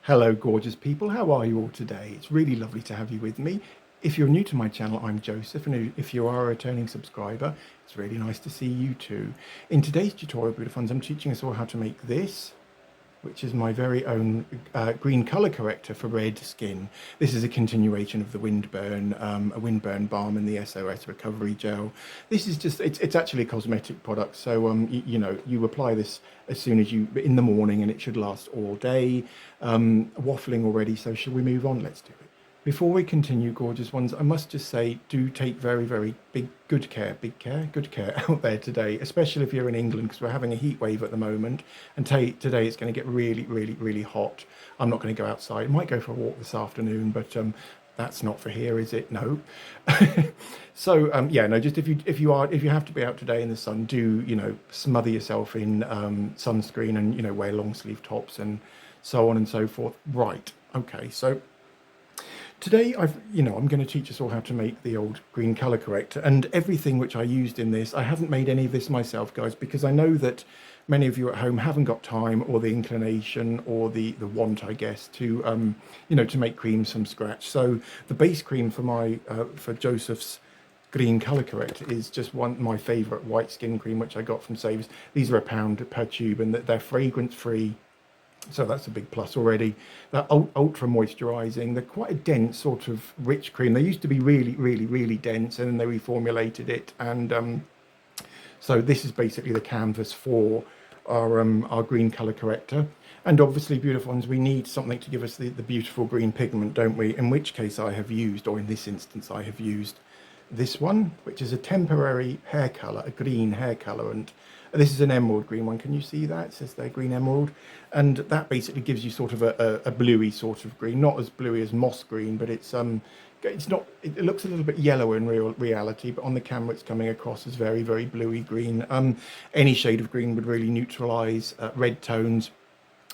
Hello, gorgeous people. How are you all today? It's really lovely to have you with me. If you're new to my channel, I'm Joseph, and if you are a returning subscriber, it's really nice to see you too. In today's tutorial, beautiful ones, I'm teaching us all how to make this, which is my very own green color corrector for red skin. This is a continuation of the a windburn balm and the SOS recovery gel. This is just, it's actually a cosmetic product. So, you apply this as soon as in the morning, and it should last all day. Waffling already, so shall we move on? Let's do it. Before we continue, gorgeous ones, I must just say, do take very, very good care out there today, especially if you're in England, because we're having a heat wave at the moment. And today it's going to get really, really, really hot. I'm not going to go outside. I might go for a walk this afternoon, but that's not for here, is it? No. So yeah, no. Just if you have to be out today in the sun, do smother yourself in sunscreen and wear long sleeve tops and so on and so forth. Right. Okay. So. Today, I'm going to teach us all how to make the old green color corrector, and everything which I used in this. I haven't made any of this myself, guys, because I know that many of you at home haven't got time or the inclination or the want, I guess, to to make creams from scratch. So the base cream for Joseph's green color corrector is just my favorite white skin cream, which I got from Savers. These are £1 per tube, and they're fragrance free. So that's a big plus already. They're ultra moisturizing. They're quite a dense, sort of rich cream. They used to be really, really, really dense, and then they reformulated it. And so this is basically the canvas for our green color corrector. And obviously, beautiful ones, we need something to give us the beautiful green pigment, don't we? In which case I have used, or in this instance, I have used this one, which is a temporary hair color, a green hair colorant. This is an emerald green one. Can you see that? It says there green emerald. And that basically gives you sort of a bluey sort of green, not as bluey as moss green, but it's not, it looks a little bit yellow in reality, but on the camera it's coming across as very, very bluey green. Any shade of green would really neutralize red tones.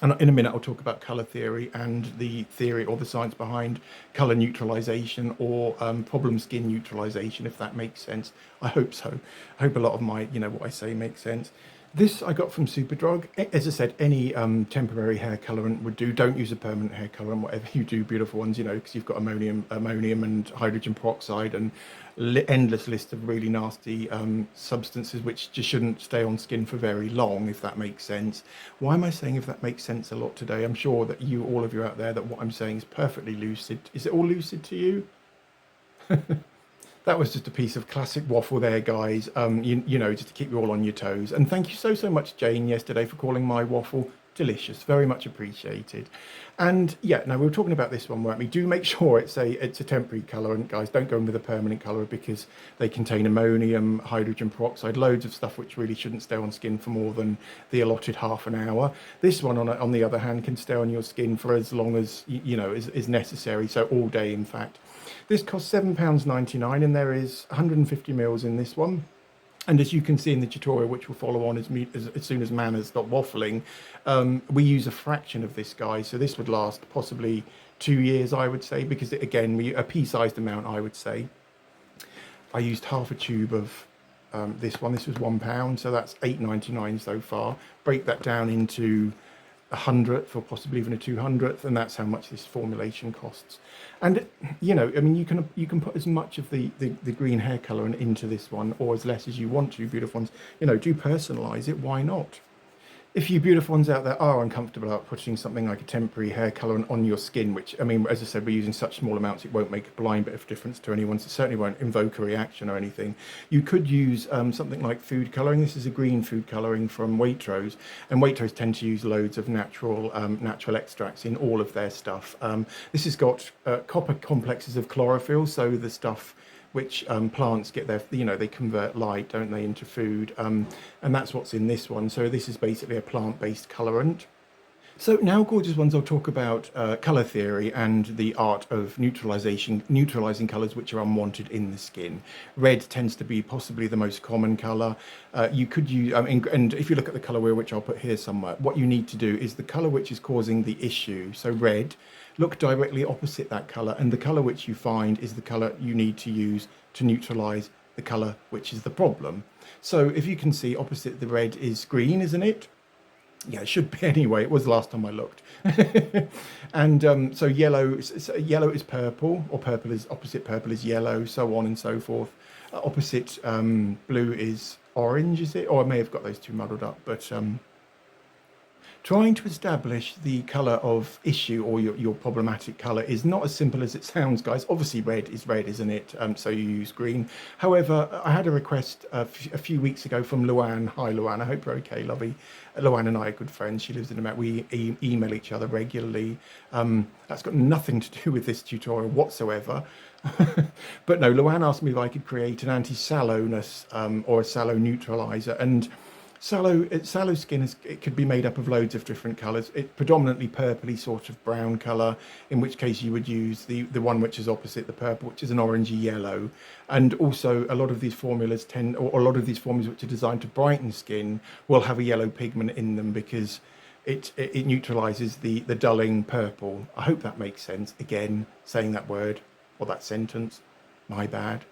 And in a minute, I'll talk about colour theory and the theory or the science behind colour neutralisation or problem skin neutralisation, if that makes sense. I hope so. I hope a lot of what I say makes sense. This I got from Superdrug. As I said, any temporary hair colorant would do. Don't use a permanent hair colorant, whatever you do, beautiful ones, because you've got ammonium and hydrogen peroxide and endless list of really nasty substances which just shouldn't stay on skin for very long, if that makes sense. Why am I saying if that makes sense a lot today? I'm sure that all of you out there, that what I'm saying is perfectly lucid. Is it all lucid to you? That was just a piece of classic waffle there, guys. Just to keep you all on your toes. And thank you so much, Jane, yesterday for calling my waffle delicious. Very much appreciated. And yeah, now we were talking about this one, weren't we? Do make sure it's a temporary colorant, guys. Don't go in with a permanent color, because they contain ammonium, hydrogen peroxide, loads of stuff which really shouldn't stay on skin for more than the allotted half an hour. This one, on the other hand, can stay on your skin for as long as is necessary. So all day, in fact. This costs £7.99, and there is 150 mils in this one. And as you can see in the tutorial, which will follow on as soon as Man has stopped waffling, we use a fraction of this, guys. So this would last possibly 2 years, I would say, because again, a pea-sized amount, I would say. I used half a tube of this one. This was £1, so that's £8.99 so far. Break that down into 100th or possibly even a 200th, and that's how much this formulation costs. And you can put as much of the green hair colorant into this one, or as less as you want to, beautiful ones. Do personalize it. Why not? If you beautiful ones out there are uncomfortable about putting something like a temporary hair colorant on your skin, which, as I said, we're using such small amounts, it won't make a blind bit of difference to anyone. So it certainly won't invoke a reaction or anything. You could use something like food coloring. This is a green food coloring from Waitrose, and Waitrose tend to use loads of natural extracts in all of their stuff. This has got copper complexes of chlorophyll, so the stuff which plants get they convert light, don't they, into food, and that's what's in this one. So this is basically a plant-based colorant. So now, gorgeous ones, I'll talk about color theory and the art of neutralizing colors which are unwanted in the skin. Red tends to be possibly the most common color. You could use, and if you look at the color wheel, which I'll put here somewhere, what you need to do is the color which is causing the issue, so red, look directly opposite that color, and the color which you find is the color you need to use to neutralize the color which is the problem. So if you can see, opposite the red is green, isn't it? Yeah, it should be anyway. It was the last time I looked. And so yellow is purple, or purple is opposite purple is yellow, so on and so forth. Opposite blue is orange, is it? Or I may have got those two muddled up, but trying to establish the colour of issue, or your problematic colour, is not as simple as it sounds, guys. Obviously red is red, isn't it? So you use green. However, I had a request a few weeks ago from Luann. Hi Luann, I hope you're okay, lovey. Luann and I are good friends. She lives in America. We email each other regularly. That's got nothing to do with this tutorial whatsoever. But no, Luann asked me if I could create an anti-sallowness or a sallow neutralizer. And sallow skin it could be made up of loads of different colours. It's predominantly purpley sort of brown colour, in which case you would use the one which is opposite the purple, which is an orangey yellow. And also a lot of these formulas or a lot of these formulas which are designed to brighten skin will have a yellow pigment in them, because it neutralises the dulling purple. I hope that makes sense. Again, saying that word or that sentence, my bad.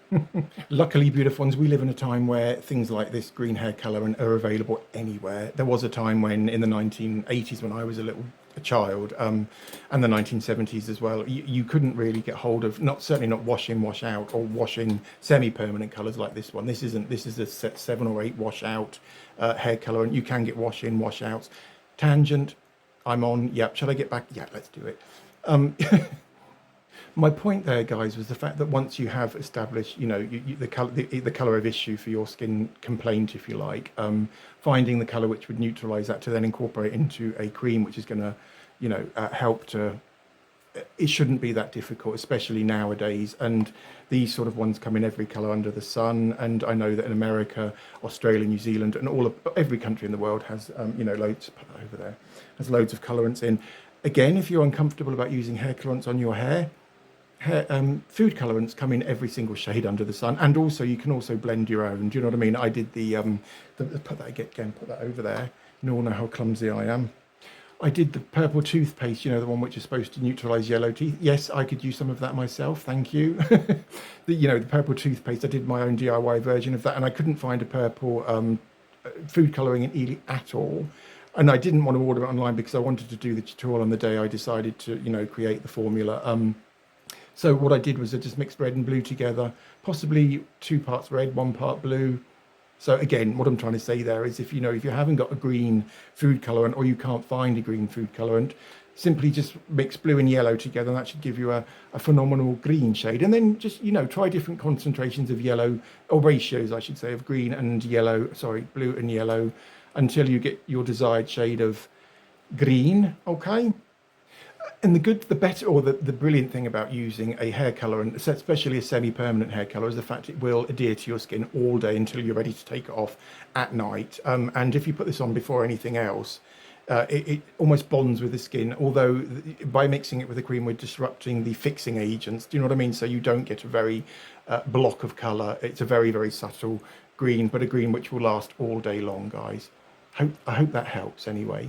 Luckily, beautiful ones, we live in a time where things like this green hair colourant are available anywhere. There was a time when, in the 1980s, when I was a child, and the 1970s as well, you couldn't really get hold of, certainly not wash in, wash out, or wash in semi-permanent colours like this one. This is a set 7 or 8 wash out hair colourant. You can get wash in, wash outs. Tangent, I'm on. Yep, shall I get back? Yeah, let's do it. My point there, guys, was the fact that once you have established, the colour of issue for your skin complaint, if you like, finding the colour which would neutralise that to then incorporate into a cream which is going to, help to. It shouldn't be that difficult, especially nowadays. And these sort of ones come in every colour under the sun. And I know that in America, Australia, New Zealand, and every country in the world has, loads. Put that over there. Has loads of colourants in. Again, if you're uncomfortable about using hair colourants on your hair, food colourants come in every single shade under the sun, and also you can also blend your own. Do you know what I mean? I did put that again, put that over there. You all know how clumsy I am. I did the purple toothpaste, the one which is supposed to neutralise yellow teeth. Yes, I could use some of that myself. Thank you. The purple toothpaste. I did my own DIY version of that, and I couldn't find a purple food colouring in Ely at all. And I didn't want to order it online because I wanted to do the tutorial on the day I decided to, create the formula. So what I did was I just mixed red and blue together, possibly 2 parts red, 1 part blue. So again, what I'm trying to say there is if you haven't got a green food colourant, or you can't find a green food colourant, simply just mix blue and yellow together, and that should give you a phenomenal green shade. And then just, try different concentrations of yellow, or ratios, I should say, of green and yellow, blue and yellow, until you get your desired shade of green, okay? And the brilliant thing about using a hair colour, and especially a semi-permanent hair colour, is the fact it will adhere to your skin all day until you're ready to take it off at night. And if you put this on before anything else, it almost bonds with the skin, although by mixing it with the cream, we're disrupting the fixing agents. Do you know what I mean? So you don't get a very block of colour. It's a very, very subtle green, but a green which will last all day long, guys. I hope that helps anyway.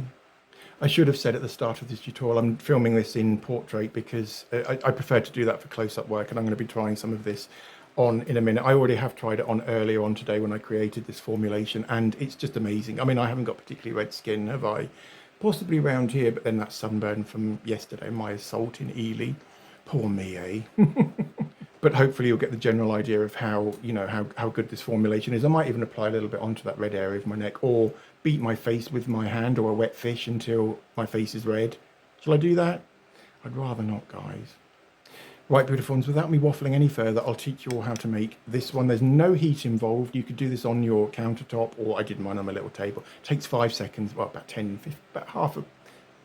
I should have said at the start of this tutorial, I'm filming this in portrait because I prefer to do that for close-up work, and I'm going to be trying some of this on in a minute. I already have tried it on earlier on today when I created this formulation, and it's just amazing. I mean, I haven't got particularly red skin, have I? Possibly around here, but then that sunburn from yesterday, my assault in Ely. Poor me, eh? But hopefully you'll get the general idea of how good this formulation is. I might even apply a little bit onto that red area of my neck, or beat my face with my hand or a wet fish until my face is red. Shall I do that? I'd rather not, guys. Right, beautiful ones, without me waffling any further, I'll teach you all how to make this one. There's no heat involved. You could do this on your countertop, or I did mine on my little table. It takes 5 seconds, well, about 10, 15, about half of,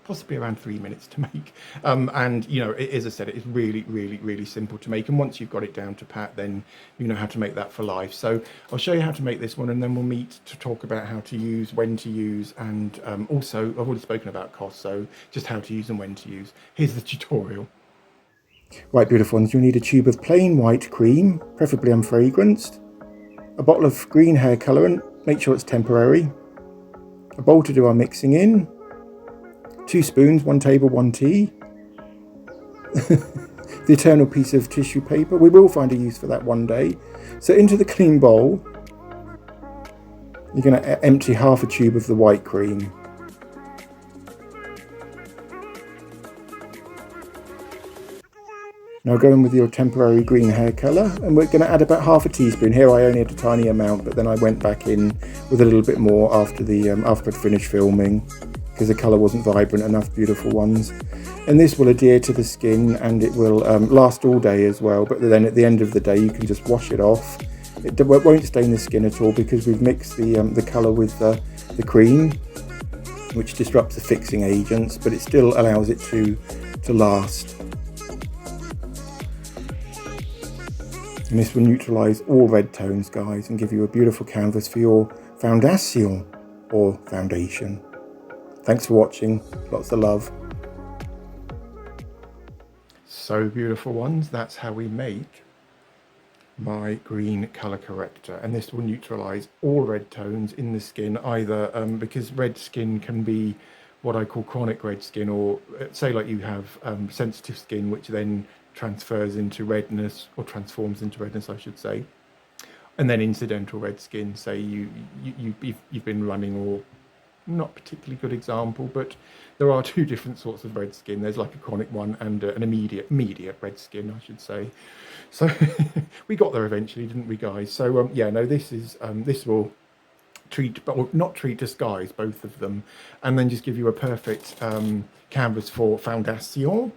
possibly around 3 minutes to make. And, as I said, it is really, really, really simple to make. And once you've got it down to pat, then you know how to make that for life. So I'll show you how to make this one, and then we'll meet to talk about how to use, when to use, and also, I've already spoken about cost, so just how to use and when to use. Here's the tutorial. Right, beautiful ones, you'll need a tube of plain white cream, preferably unfragranced, a bottle of green hair colourant, make sure it's temporary, a bowl to do our mixing in, 2 spoons, 1 table, 1 tea, the eternal piece of tissue paper. We will find a use for that one day. So into the clean bowl, you're going to empty half a tube of the white cream. Now go in with your temporary green hair colour, and we're going to add about half a teaspoon. Here I only had a tiny amount, but then I went back in with a little bit more after I'd finished filming, because the colour wasn't vibrant enough, beautiful ones. And this will adhere to the skin, and it will last all day as well, but then at the end of the day you can just wash it off. It won't stain the skin at all, because we've mixed the colour with the cream, which disrupts the fixing agents, but it still allows it to last. And this will neutralise all red tones, guys, and give you a beautiful canvas for your foundation or foundation. Thanks for watching. Lots of love. So beautiful ones, that's how we make my green colour corrector, and this will neutralise all red tones in the skin, either because red skin can be what I call chronic red skin, or say like you have sensitive skin, which then transfers into redness, or transforms into redness I should say, and then incidental red skin, say you've been running, or not particularly good example, but there are two different sorts of red skin. There's like a chronic one and an immediate red skin I should say. So we got there eventually, didn't we, guys? So yeah, no, this is this will treat, but not treat, disguise both of them, and then just give you a perfect canvas for foundation,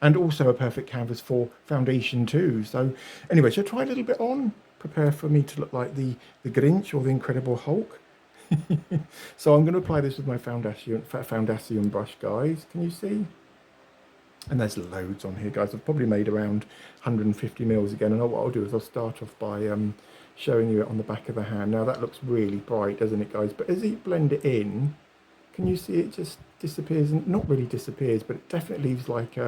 and also a perfect canvas for foundation too. So anyway, shall I try a little bit on, prepare for me to look like the Grinch or the Incredible Hulk? So I'm going to apply this with my foundation brush, guys. Can you see? And there's loads on here, guys. I've probably made around 150 mils again, and what I'll do is I'll start off by showing you it on the back of the hand. Now that looks really bright, doesn't it, guys? But as you blend it in, can you see it just disappears? And not really disappears, but it definitely leaves like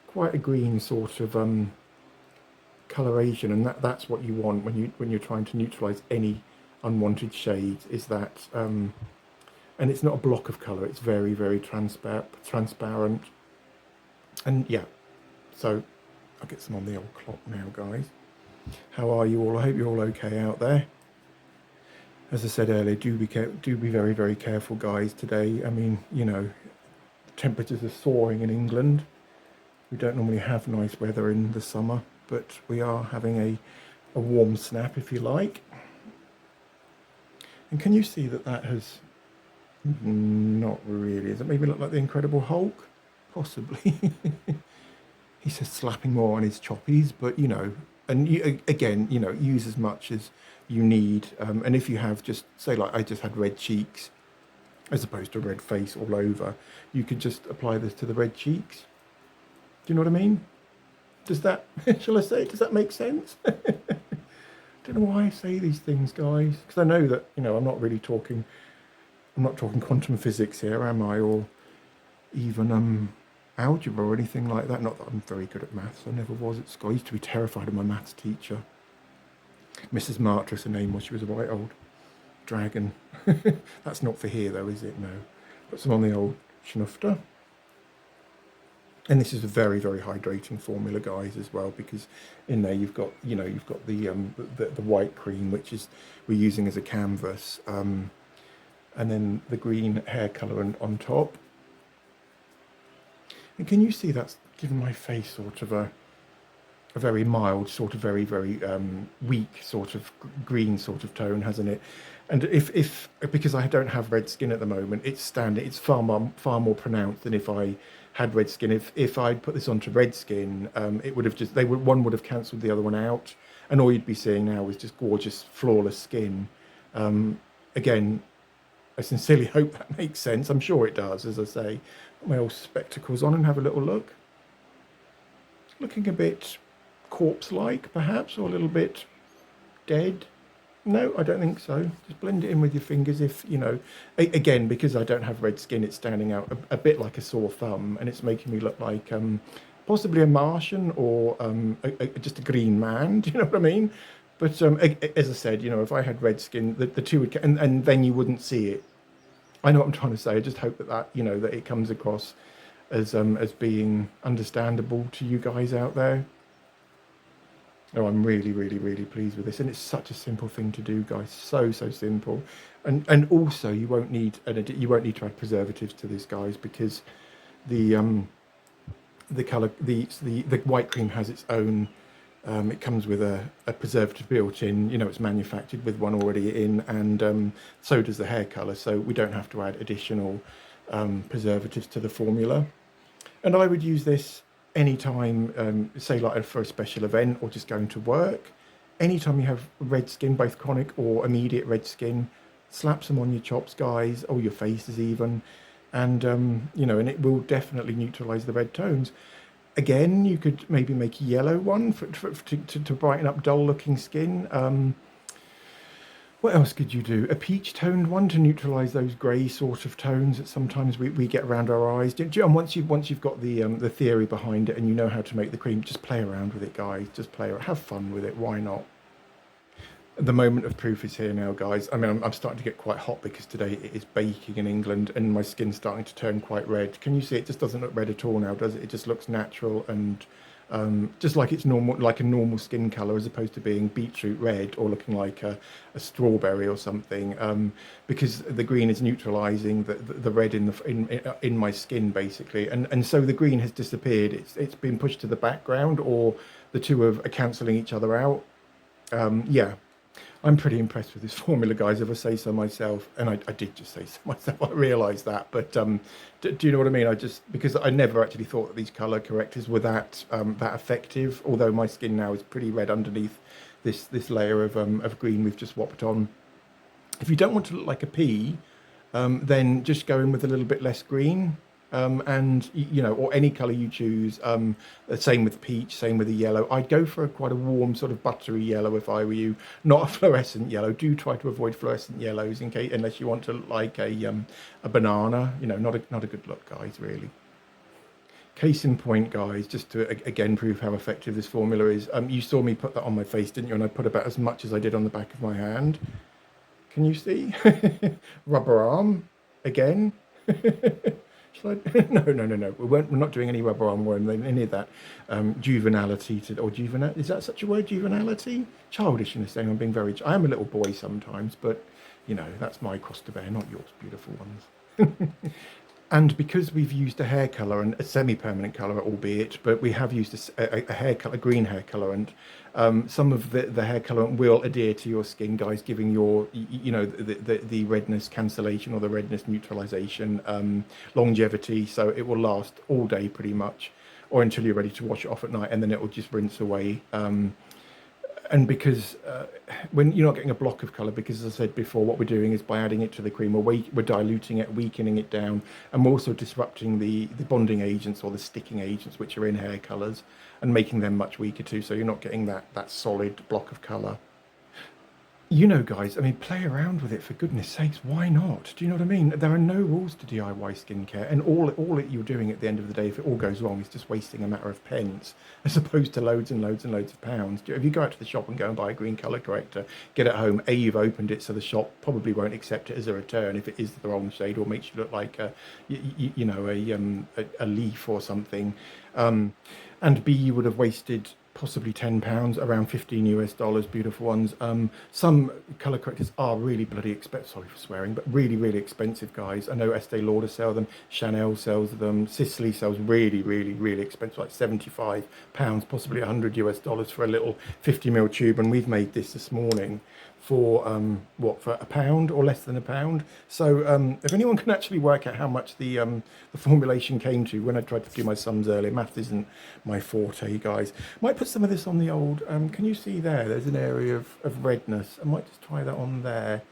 quite a green sort of coloration, and that's what you want when you're trying to neutralize any unwanted shades, is that and it's not a block of color, it's very, very transparent. And yeah, so I'll get some on the old clock now, guys. How are you all? I hope you're all okay out there. As I said earlier, do be very, very careful, guys, today. I mean, you know, temperatures are soaring in England. We don't normally have nice weather in the summer, but we are having a warm snap, if you like. And can you see that has not really, does it maybe look like the Incredible Hulk? Possibly. He says slapping more on his choppies, but you know, and you, again, you know, use as much as you need. And if you have, just say like I just had red cheeks as opposed to red face all over, you could just apply this to the red cheeks. Do you know what I mean? Does that, shall I say, does that make sense? Don't know why I say these things, guys, because I know that, you know, I'm not talking quantum physics here, am I, or even algebra or anything like that. Not that I'm very good at maths, I never was at school. I used to be terrified of my maths teacher. Mrs. Martris, her name was. She was a right old dragon. That's not for here though, is it? No. Put some on the old schnufter. And this is a very, very hydrating formula, guys, as well, because in there you've got, you know, you've got the white cream, which is we're using as a canvas, and then the green hair colour on top. And can you see that's given my face sort of a very mild, sort of very, very weak sort of green sort of tone, hasn't it? And if because I don't have red skin at the moment, it's far more pronounced than if I had red skin. If I'd put this onto red skin, it would have just one would have cancelled the other one out, and all you'd be seeing now is just gorgeous, flawless skin. Again, I sincerely hope that makes sense. I'm sure it does. As I say, put my old spectacles on and have a little look. Looking a bit corpse-like, perhaps, or a little bit dead. No, I don't think so. Just blend it in with your fingers. If you know, again, because I don't have red skin, it's standing out a bit like a sore thumb, and it's making me look like possibly a Martian or just a green man. Do you know what I mean? But as I said, you know, if I had red skin, the two would, and then you wouldn't see it. I know what I'm trying to say. I just hope that you know, that it comes across as being understandable to you guys out there. Oh, I'm really, really, really pleased with this, and it's such a simple thing to do, guys. So simple, and also you won't need to add preservatives to this, guys, because the the colour, the white cream has its own. It comes with a preservative built in. You know, it's manufactured with one already in, and so does the hair colour. So we don't have to add additional preservatives to the formula. And I would use this anytime, say like for a special event or just going to work. Anytime you have red skin, both chronic or immediate red skin, slap some on your chops, guys, or your faces even, and you know, and it will definitely neutralise the red tones. Again, you could maybe make a yellow one to brighten up dull-looking skin. What else could you do? A peach-toned one to neutralise those grey sort of tones that sometimes we get around our eyes. And once you've got the theory behind it and you know how to make the cream, just play around with it, guys. Just play around, have fun with it. Why not? The moment of proof is here now, guys. I mean, I'm starting to get quite hot because today it is baking in England and my skin's starting to turn quite red. Can you see it just doesn't look red at all now, does it? It just looks natural and just like it's normal, like a normal skin color, as opposed to being beetroot red or looking like a strawberry or something. Because the green is neutralizing the red in my skin basically, and so the green has disappeared. It's been pushed to the background, or the two are cancelling each other out. Yeah, I'm pretty impressed with this formula, guys, if I say so myself. And I did just say so myself, I realised that. But do you know what I mean? Because I never actually thought that these colour correctors were that effective, although my skin now is pretty red underneath this layer of green we've just swapped on. If you don't want to look like a pea, then just go in with a little bit less green. And you know, or any color you choose. Same with peach, same with the yellow. I'd go for quite a warm sort of buttery yellow if I were you, not a fluorescent yellow. Do try to avoid fluorescent yellows in case, unless you want to look like a banana. You know, not a good look, guys, really. Case in point, guys, just to again prove how effective this formula is. You saw me put that on my face, didn't you? And I put about as much as I did on the back of my hand. Can you see? Rubber arm again. No, no, no, no. We're not doing any rubber arm or any of that juvenality or juvenile. Is that such a word? Juvenality? Childishness. I'm being very. I am a little boy sometimes, but you know that's my cross to bear, not yours, beautiful ones. And because we've used a hair colour and a semi-permanent colour, albeit, but we have used a hair colour, a green hair colorant. Some of the hair colorant will adhere to your skin, guys, giving your, you know, the redness cancellation or the redness neutralization, longevity. So it will last all day pretty much, or until you're ready to wash it off at night, and then it will just rinse away. And because when you're not getting a block of colour, because as I said before, what we're doing is by adding it to the cream, we're diluting it, weakening it down, and we're also disrupting the bonding agents or the sticking agents which are in hair colours, and making them much weaker too, so you're not getting that solid block of colour. You know, guys, I mean, play around with it for goodness sakes. Why not? Do you know what I mean? There are no rules to DIY skincare, and all that you're doing at the end of the day, if it all goes wrong, is just wasting a matter of pence, as opposed to loads and loads and loads of pounds. If you go out to the shop and go and buy a green colour corrector, get it home, you've opened it, so the shop probably won't accept it as a return if it is the wrong shade or makes you look like you know, a leaf or something. And B, you would have wasted possibly £10, around 15 US dollars, beautiful ones. Some colour correctors are really bloody expensive, sorry for swearing, but really, really expensive, guys. I know Estee Lauder sell them, Chanel sells them, Sicily sells really, really, really expensive, like £75, possibly 100 US dollars for a little 50 ml tube. And we've made this morning for for £1 or less than £1. So if anyone can actually work out how much the formulation came to when I tried to do my sums earlier, math isn't my forte, guys. Might put some of this on the old. Can you see there? There's an area of redness. I might just try that on there.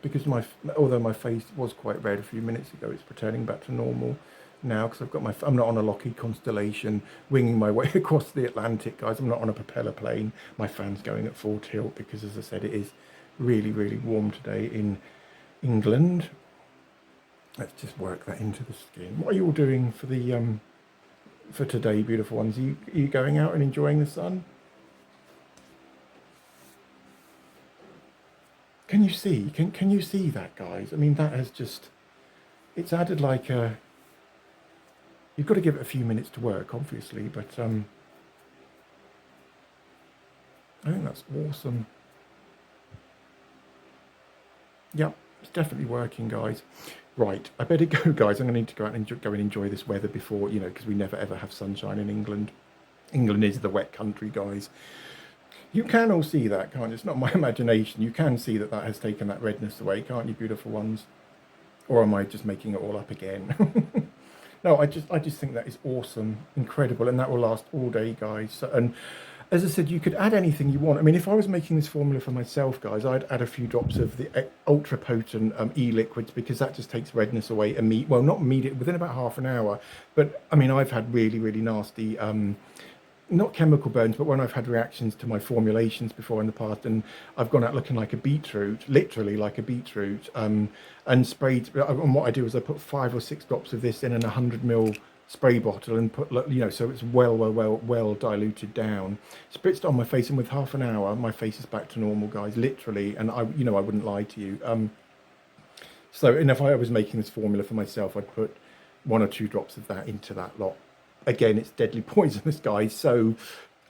Because although my face was quite red a few minutes ago, it's returning back to normal now, because I'm not on a Lockheed Constellation winging my way across the Atlantic, guys. I'm not on a propeller plane. My fan's going at full tilt because, as I said, it is really, really warm today in England. Let's just work that into the skin. What are you all doing for today, beautiful ones? Are you going out and enjoying the sun? Can you see? Can you see that, guys? I mean, that has just, it's added like a. You've got to give it a few minutes to work, obviously, but I think that's awesome. Yep, it's definitely working, guys. Right, I better go, guys. I'm going to need to go out and go and enjoy this weather before, you know, because we never ever have sunshine in England. England is the wet country, guys. You can all see that, can't you? It's not my imagination. You can see that that has taken that redness away, can't you, beautiful ones? Or am I just making it all up again? No, I just think that is awesome, incredible, and that will last all day, guys. So, and as I said, you could add anything you want. I mean, if I was making this formula for myself, guys, I'd add a few drops of the ultra potent e-liquids, because that just takes redness away immediately. Well, not immediately, within about half an hour. But I mean, I've had really, really nasty not chemical burns, but when I've had reactions to my formulations before in the past, and I've gone out looking like a beetroot, literally like a beetroot, and sprayed. And what I do is I put 5 or 6 drops of this in an 100 ml spray bottle and put, you know, so it's well diluted down. Spritzed it on my face, and with half an hour, my face is back to normal, guys, literally. And I, you know, I wouldn't lie to you. So, and if I was making this formula for myself, I'd put 1 or 2 drops of that into that lot. Again, it's deadly poisonous, guys, so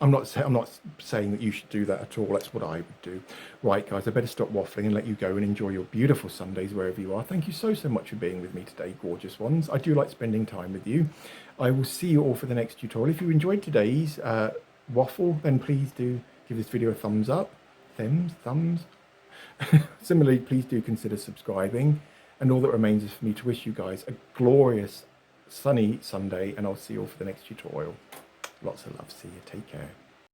I'm not saying that you should do that at all. That's what I would do. Right, guys, I better stop waffling and let you go and enjoy your beautiful Sundays wherever you are. Thank you so much for being with me today, gorgeous ones. I do like spending time with you. I will see you all for the next tutorial. If you enjoyed today's waffle, then please do give this video a thumbs up. Thumbs. Similarly, please do consider subscribing. And all that remains is for me to wish you guys a glorious sunny Sunday, and I'll see you all for the next tutorial. Lots of love. See you. Take care.